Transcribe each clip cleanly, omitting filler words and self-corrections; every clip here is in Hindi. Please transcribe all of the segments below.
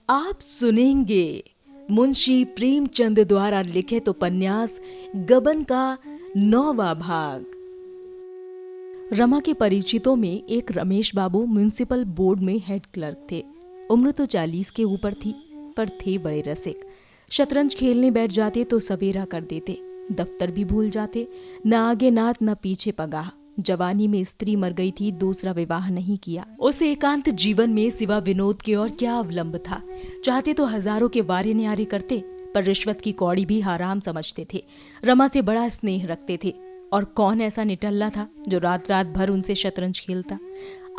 आप सुनेंगे मुंशी प्रेमचंद द्वारा लिखित उपन्यास गबन का 9वां भाग। रमा के परिचितों में एक रमेश बाबू म्युनिसिपल बोर्ड में हेड क्लर्क थे। उम्र तो 40 के ऊपर थी, पर थे बड़े रसिक। शतरंज खेलने बैठ जाते तो सवेरा कर देते, दफ्तर भी भूल जाते, न आगे नात न पीछे पगाह। जवानी में स्त्री मर गई थी, दूसरा विवाह नहीं किया। उसे एकांत जीवन में सिवा विनोद के और क्या अवलंब था। चाहते तो हजारों के वारे न्यारे करते, पर रिश्वत की कौड़ी भी हराम समझते थे। रमा से बड़ा स्नेह रखते थे, और कौन ऐसा निठल्ला था जो रात रात भर उनसे शतरंज खेलता।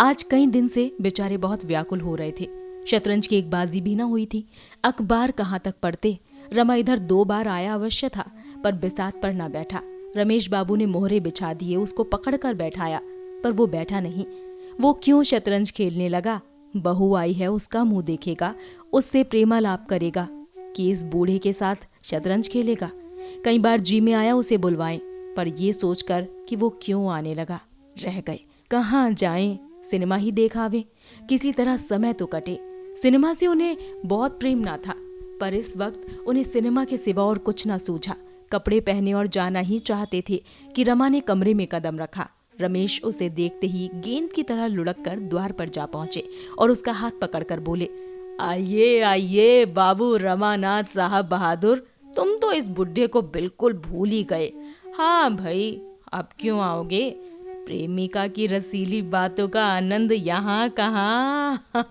आज कई दिन से बेचारे बहुत व्याकुल हो रहे थे। शतरंज की एक बाजी भी न हुई थी। अखबार कहाँ तक पढ़ते। रमा इधर 2 बार आया अवश्य था, पर बिसात पर न बैठा। रमेश बाबू ने मोहरे बिछा दिए, उसको पकड़कर बैठाया, पर वो बैठा नहीं। वो क्यों शतरंज खेलने लगा? बहू आई है, उसका मुंह देखेगा, उससे प्रेमालाप करेगा कि इस बूढ़े के साथ शतरंज खेलेगा। कई बार जी में आया उसे बुलवाएं, पर ये सोचकर कि वो क्यों आने लगा, रह गए। कहाँ जाएं? सिनेमा ही देख आवे, किसी तरह समय तो कटे। सिनेमा से उन्हें बहुत प्रेम ना था, पर इस वक्त उन्हें सिनेमा के सिवा और कुछ ना सूझा। कपड़े पहने और जाना ही चाहते थे कि रमा ने कमरे में कदम रखा। रमेश उसे देखते ही गेंद की तरह लुढ़क कर द्वार पर जा पहुंचे और उसका हाथ पकड़कर बोले, आइए आइए बाबू रमानाथ साहब बहादुर, तुम तो इस बुढ़े को बिल्कुल भूल ही गए। हाँ भाई, अब क्यों आओगे? प्रेमिका की रसीली बातों का आनंद यहाँ कहाँ।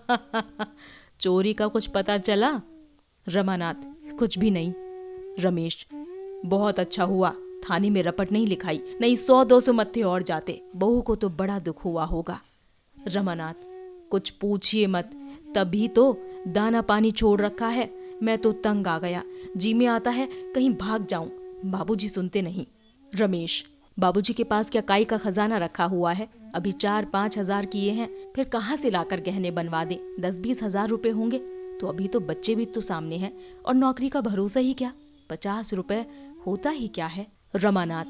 चोरी का कुछ पता चला? रमानाथ, कुछ भी नहीं। रमेश, बहुत अच्छा हुआ थाने में रपट नहीं लिखाई, नहीं 100-200 मत्थे और जाते। बहू को तो बड़ा दुख हुआ होगा। रमानाथ, कुछ पूछिए मत, तभी तो दाना पानी छोड़ रखा है। मैं तो तंग आ गया, जी में आता है कहीं भाग जाऊं, बाबूजी सुनते नहीं। रमेश, बाबूजी के पास क्या काई का खजाना रखा हुआ है? अभी 4-5 हजार किए हैं, फिर कहाँ से लाकर गहने बनवा दे? 10-20 हजार रुपए होंगे। तो अभी तो बच्चे भी तो सामने हैं, और नौकरी का भरोसा ही क्या? 50 रुपए होता ही क्या है? रमानाथ,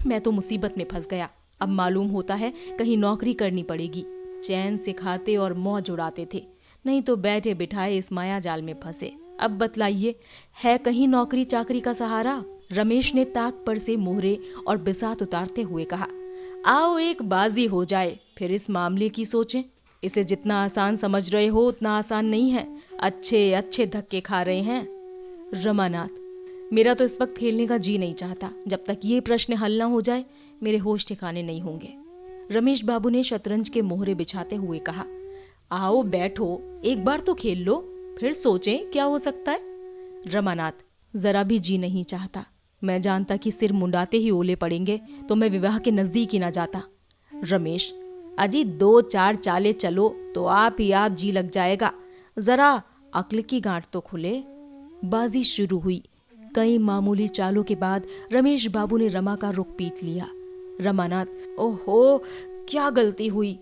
मैं तो मुसीबत में फंस गया। अब मालूम होता है कहीं नौकरी करनी पड़ेगी। चैन से खाते और मौज उड़ाते थे, नहीं तो बैठे बिठाए इस माया जाल में फंसे। अब बतलाइए, है कहीं नौकरी चाकरी का सहारा? रमेश ने ताक पर से मोहरे और बिसात उतारते हुए कहा, आओ एक बाजी हो जाए, फिर इस मामले की सोचें। इसे जितना आसान समझ रहे हो उतना आसान नहीं है। अच्छे अच्छे धक्के खा रहे हैं। रमानाथ, मेरा तो इस वक्त खेलने का जी नहीं चाहता। जब तक ये प्रश्न हल ना हो जाए, मेरे होश ठिकाने नहीं होंगे। रमेश बाबू ने शतरंज के मोहरे बिछाते हुए कहा, आओ बैठो, एक बार तो खेल लो, फिर सोचें क्या हो सकता है। रमानाथ, जरा भी जी नहीं चाहता। मैं जानता कि सिर मुंडाते ही ओले पड़ेंगे तो मैं विवाह के नजदीक ही ना जाता। रमेश, अजी 2-4 चाले चलो तो आप ही आप जी लग जाएगा। जरा अक्ल की गांठ तो खुले। बाजी शुरू हुई। कई मामूली चालों के बाद रमेश बाबू ने रमा का रुख पीट लिया। रमानाथ, ओहो, क्या गलती हुई।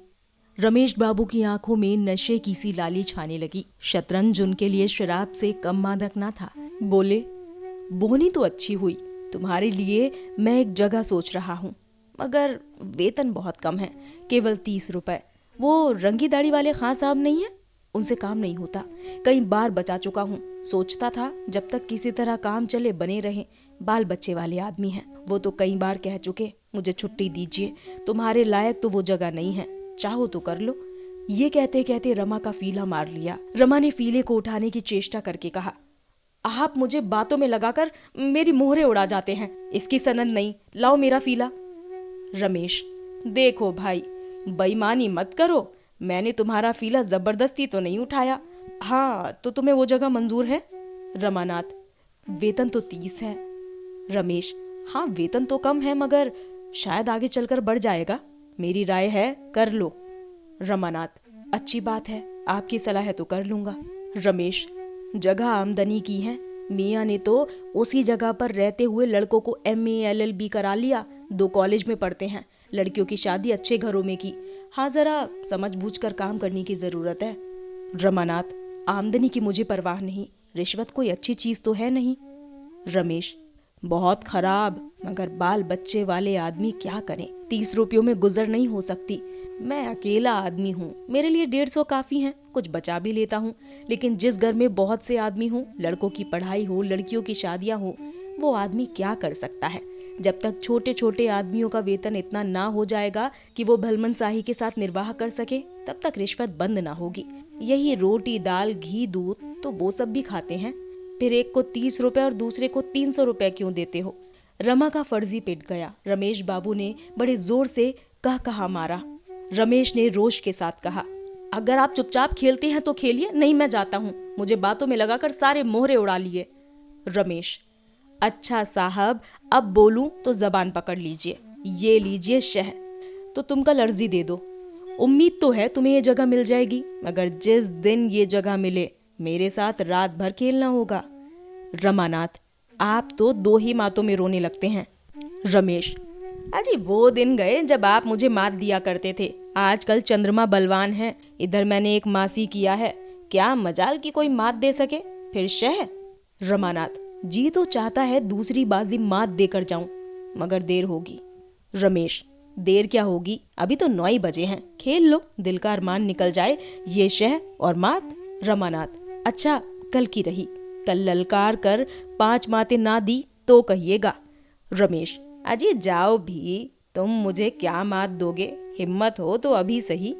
रमेश बाबू की आंखों में नशे की सी लाली छाने लगी। शतरंज उनके लिए शराब से कम मादक ना था। बोले, बोनी तो अच्छी हुई। तुम्हारे लिए मैं एक जगह सोच रहा हूँ, मगर वेतन बहुत कम है, केवल 30 रुपए। वो रंगी दाढ़ी वाले खां साहब नहीं है, उनसे काम नहीं होता। कई बार बचा चुका हूँ। सोचता था जब तक किसी तरह काम चले बने रहे। बाल बच्चे वाले आदमी हैं। वो तो कई बार कह चुके, मुझे छुट्टी दीजिए, तुम्हारे लायक तो वो जगह नहीं है, चाहो तो कर लो। ये कहते कहते रमा का फीला मार लिया। रमा ने फीले को उठाने की चेष्टा करके कहा, आप मुझे बातों में लगाकर मेरी मोहरे उड़ा जाते हैं। इसकी सनद नहीं, लाओ मेरा फीला। रमेश, देखो भाई, बेईमानी मत करो। मैंने तुम्हारा फीला जबरदस्ती तो नहीं उठाया। हाँ, तो तुम्हें वो जगह मंजूर है? रमानाथ, वेतन तो 30 है। रमेश, हाँ वेतन तो कम है, मगर शायद आगे चलकर बढ़ जाएगा। मेरी राय है कर लो। रमानाथ, अच्छी बात है, आपकी सलाह है तो कर लूंगा। रमेश, जगह आमदनी की है। मियाँ ने तो उसी जगह पर रहते हुए लड़कों को MA LLB करा लिया। 2 कॉलेज में पढ़ते हैं। लड़कियों की शादी अच्छे घरों में की। हाँ, जरा समझ बूझ कर काम करने की जरूरत है। रमानाथ, आमदनी की मुझे परवाह नहीं, रिश्वत कोई अच्छी चीज तो है नहीं। रमेश, बहुत खराब, मगर बाल बच्चे वाले आदमी क्या करें, 30 रुपयों में गुजर नहीं हो सकती। मैं अकेला आदमी हूँ, मेरे लिए 150 काफी है, कुछ बचा भी लेता हूँ। लेकिन जिस घर में बहुत से आदमी हो, लड़कों की पढ़ाई हो, लड़कियों की शादियां हो, वो आदमी क्या कर सकता है। जब तक छोटे छोटे आदमियों का वेतन इतना ना हो जाएगा कि वो भलमनसाही के साथ निर्वाह कर सके, तब तक रिश्वत बंद ना होगी। यही रोटी दाल घी दूध तो वो सब भी खाते हैं, फिर एक को 30 रुपए और दूसरे को 300 रुपए क्यों देते हो। रमा का फर्जी पिट गया। रमेश बाबू ने बड़े जोर से कहा मारा। रमेश ने रोष के साथ कहा, अगर आप चुपचाप खेलते हैं तो खेलिए, नहीं मैं जाता हूँ। मुझे बातों में लगाकर सारे मोहरे उड़ा लिए। रमेश, अच्छा साहब, अब बोलूं तो जबान पकड़ लीजिए। ये लीजिए शह, तो तुम कल अर्जी दे दो। उम्मीद तो है तुम्हें ये जगह मिल जाएगी, मगर जिस दिन ये जगह मिले मेरे साथ रात भर खेलना होगा। रमानाथ, आप तो 2 ही मातों में रोने लगते हैं। रमेश, अजी वो दिन गए जब आप मुझे मात दिया करते थे। आजकल चंद्रमा बलवान है, इधर मैंने एक मासी किया है, क्या मजाल की कोई मात दे सके, फिर शह। रमानाथ, जी तो चाहता है दूसरी बाजी मात देकर जाऊं, मगर देर होगी। रमेश, देर क्या होगी, अभी तो 9 ही बजे हैं, खेल लो, दिल का अरमान निकल जाए, ये शह और मात। रमानाथ, अच्छा कल की रही, कल ललकार कर 5 मातें ना दी तो कहिएगा। रमेश, अजी जाओ भी, तुम मुझे क्या मात दोगे, हिम्मत हो तो अभी सही।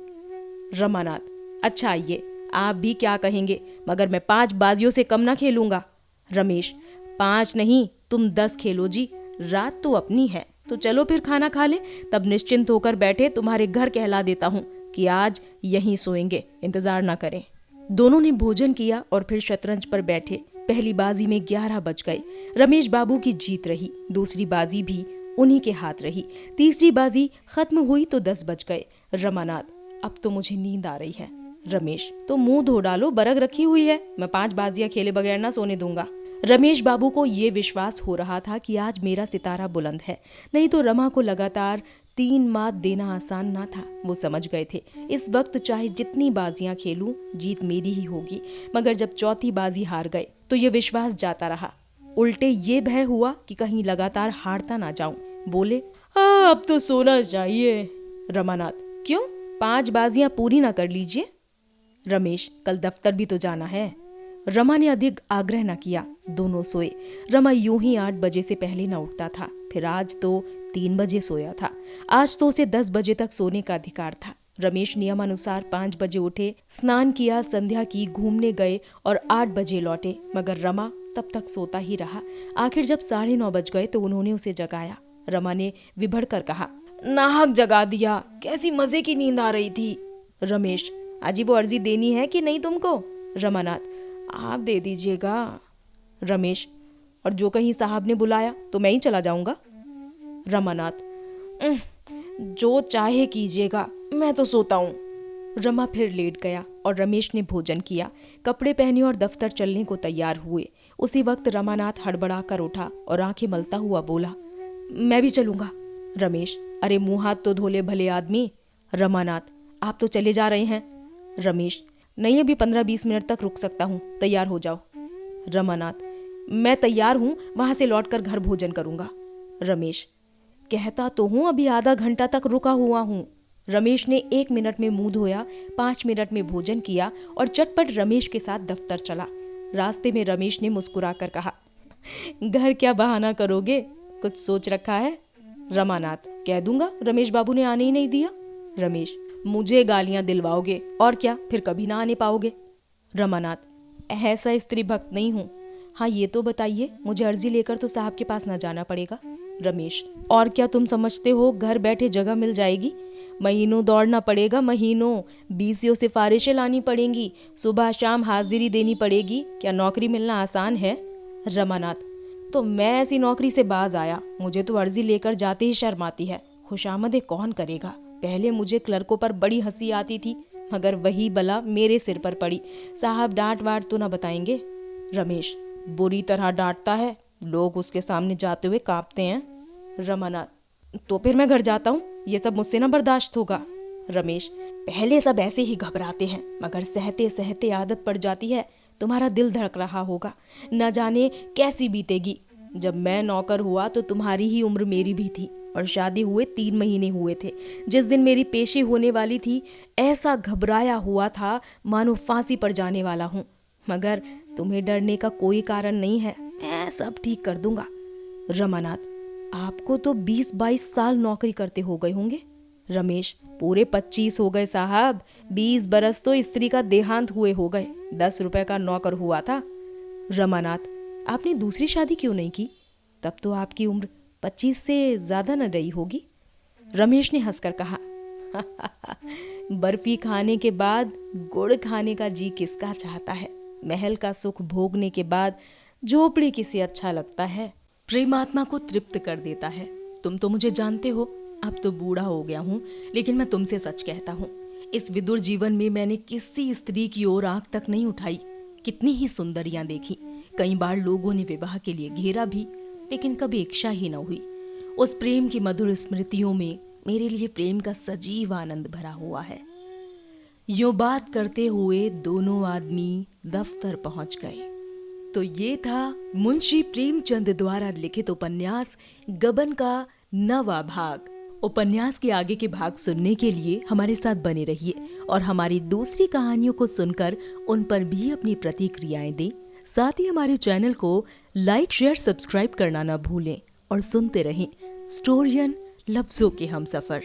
रमानाथ, अच्छा आइए, आप भी क्या कहेंगे, मगर मैं 5 बाजियों से कम ना खेलूंगा। रमेश, 5 नहीं तुम 10 खेलो जी, रात तो अपनी है, तो चलो फिर खाना खा ले, तब निश्चिंत होकर बैठे तुम्हारे घर कहला देता हूँ कि आज यहीं सोएंगे, इंतजार ना करें। दोनों ने भोजन किया और फिर शतरंज पर बैठे। पहली बाजी में 11 बज गए। रमेश बाबू की जीत रही, दूसरी बाजी भी उन्हीं के हाथ रही, तीसरी बाजी खत्म हुई तो 10 बज गए। रमानाथ, अब तो मुझे नींद आ रही है। रमेश, तो मुंह धो डालो, बरग रखी हुई है, मैं 5 बाजियां खेले बगैर ना सोने दूंगा। रमेश बाबू को ये विश्वास हो रहा था कि आज मेरा सितारा बुलंद है, नहीं तो रमा को लगातार 3 मात देना आसान ना था। वो समझ गए थे इस वक्त चाहे जितनी बाजियां खेलूं जीत मेरी ही होगी, मगर जब चौथी बाजी हार गए तो ये विश्वास जाता रहा। उल्टे ये भय हुआ कि कहीं लगातार हारता ना जाऊं। बोले, अब तो सोना चाहिए। रमानाथ, क्यों, 5 बाजियां पूरी ना कर लीजिए। रमेश, कल दफ्तर भी तो जाना है। रमा ने अधिक आग्रह न किया, दोनों सोए। रमा यूं ही 8 बजे से पहले न उठता था, फिर आज तो 3 बजे सोया था। आज तो उसे 10 बजे तक सोने का अधिकार था। रमेश नियमानुसार 5 बजे उठे, स्नान किया, संध्या की, घूमने गए और 8 बजे लौटे, मगर रमा तब तक सोता ही रहा। आखिर जब 9:30 बज गए तो उन्होंने उसे जगाया। रमा ने विभड़ कर कहा, नाहक जगा दिया, कैसी मजे की नींद आ रही थी। रमेश, अजी वो अर्जी देनी है कि नहीं तुमको। रमानाथ, आप दे दीजिएगा। रमेश, और जो कहीं साहब ने बुलाया तो मैं ही चला जाऊंगा। रमानाथ, जो चाहे कीजिएगा, मैं तो सोता हूँ। रमा फिर लेट गया और रमेश ने भोजन किया, कपड़े पहने और दफ्तर चलने को तैयार हुए। उसी वक्त रमानाथ हड़बड़ा कर उठा और आंखें मलता हुआ बोला, मैं भी चलूंगा। रमेश, अरे मुंह हाथ तो धोले भले आदमी। रमानाथ, आप तो चले जा रहे हैं। रमेश, नहीं अभी 15-20 मिनट तक रुक सकता हूँ, तैयार हो जाओ। रमानाथ, मैं तैयार हूँ, वहां से लौटकर घर भोजन करूंगा। रमेश, कहता तो हूँ अभी आधा घंटा तक रुका हुआ हूँ। रमेश ने 1 मिनट में मुंह धोया, 5 मिनट में भोजन किया और चटपट रमेश के साथ दफ्तर चला। रास्ते में रमेश ने मुस्कुराकर कहा, घर क्या बहाना करोगे, कुछ सोच रखा है। रमानाथ, कह दूंगा, रमेश बाबू ने आने ही नहीं दिया। रमेश, मुझे गालियां दिलवाओगे और क्या, फिर कभी ना आने पाओगे। रमानाथ, ऐसा स्त्री भक्त नहीं हूँ। हाँ ये तो बताइए, मुझे अर्जी लेकर तो साहब के पास ना जाना पड़ेगा। रमेश, और क्या तुम समझते हो घर बैठे जगह मिल जाएगी, महीनों दौड़ना पड़ेगा, महीनों 20 सिफारिशें लानी पड़ेंगी, सुबह शाम हाजिरी देनी पड़ेगी, क्या नौकरी मिलना आसान है। रमानाथ, तो मैं ऐसी नौकरी से बाज आया, मुझे तो अर्जी लेकर जाते ही शर्म आती है, खुशामदें कौन करेगा। पहले मुझे क्लर्कों पर बड़ी हंसी आती थी, मगर वही बला मेरे सिर पर पड़ी, साहब डांट वाट तो ना बताएंगे। रमेश, बुरी तरह डांटता है, लोग उसके सामने जाते हुए कांपते हैं। रमानाथ, तो फिर मैं घर जाता हूँ, ये सब मुझसे ना बर्दाश्त होगा। रमेश, पहले सब ऐसे ही घबराते हैं, मगर सहते सहते आदत पड़ जाती है, तुम्हारा दिल धड़क रहा होगा, न जाने कैसी बीतेगी। जब मैं नौकर हुआ तो तुम्हारी ही उम्र मेरी भी थी और शादी हुए 3 महीने हुए थे। जिस दिन मेरी पेशी होने वाली थी ऐसा घबराया हुआ था मानो फांसी पर जाने वाला हूँ। मगर तुम्हें डरने का कोई कारण नहीं है, मैं सब ठीक कर दूंगा। रमानाथ, आपको तो 20-22 साल नौकरी करते हो गए होंगे। रमेश, पूरे 25 हो गए साहब। 20 बरस तो स्त्री का देहांत हुए हो गए, 10 रुपए का नौकर हुआ था। रमानाथ, आपने दूसरी शादी क्यों नहीं की? तब तो आपकी उम्र 25 से ज्यादा न रही होगी। रमेश ने हंसकर कहा, बर्फी खाने के बाद गुड़ खाने का जी किसका चाहता है। महल का सुख भोगने के बाद झोपड़ी किसे अच्छा लगता है। प्रेम आत्मा को तृप्त कर देता है। तुम तो मुझे जानते हो, अब तो बूढ़ा हो गया हूँ, लेकिन मैं तुमसे सच कहता हूँ, इस विदुर जीवन में मैंने किसी स्त्री की ओर आंख तक नहीं उठाई। कितनी ही सुंदरियां देखी, कई बार लोगों ने विवाह के लिए घेरा भी, लेकिन कभी इच्छा ही न हुई। उस प्रेम की मधुर स्मृतियों में मेरे लिए प्रेम का सजीव आनंद भरा हुआ है। यूं बात करते हुए दोनों आदमी दफ्तर पहुंच गए। तो ये था मुंशी प्रेमचंद द्वारा लिखित उपन्यास गबन का 9वां भाग। उपन्यास के आगे के भाग सुनने के लिए हमारे साथ बने रहिए और हमारी दूसरी कहानियों को सुनकर उन पर भी अपनी प्रतिक्रियाएं दें। साथ ही हमारे चैनल को लाइक, शेयर, सब्सक्राइब करना ना भूलें और सुनते रहें स्टोरियन लफ्जों के हमसफर।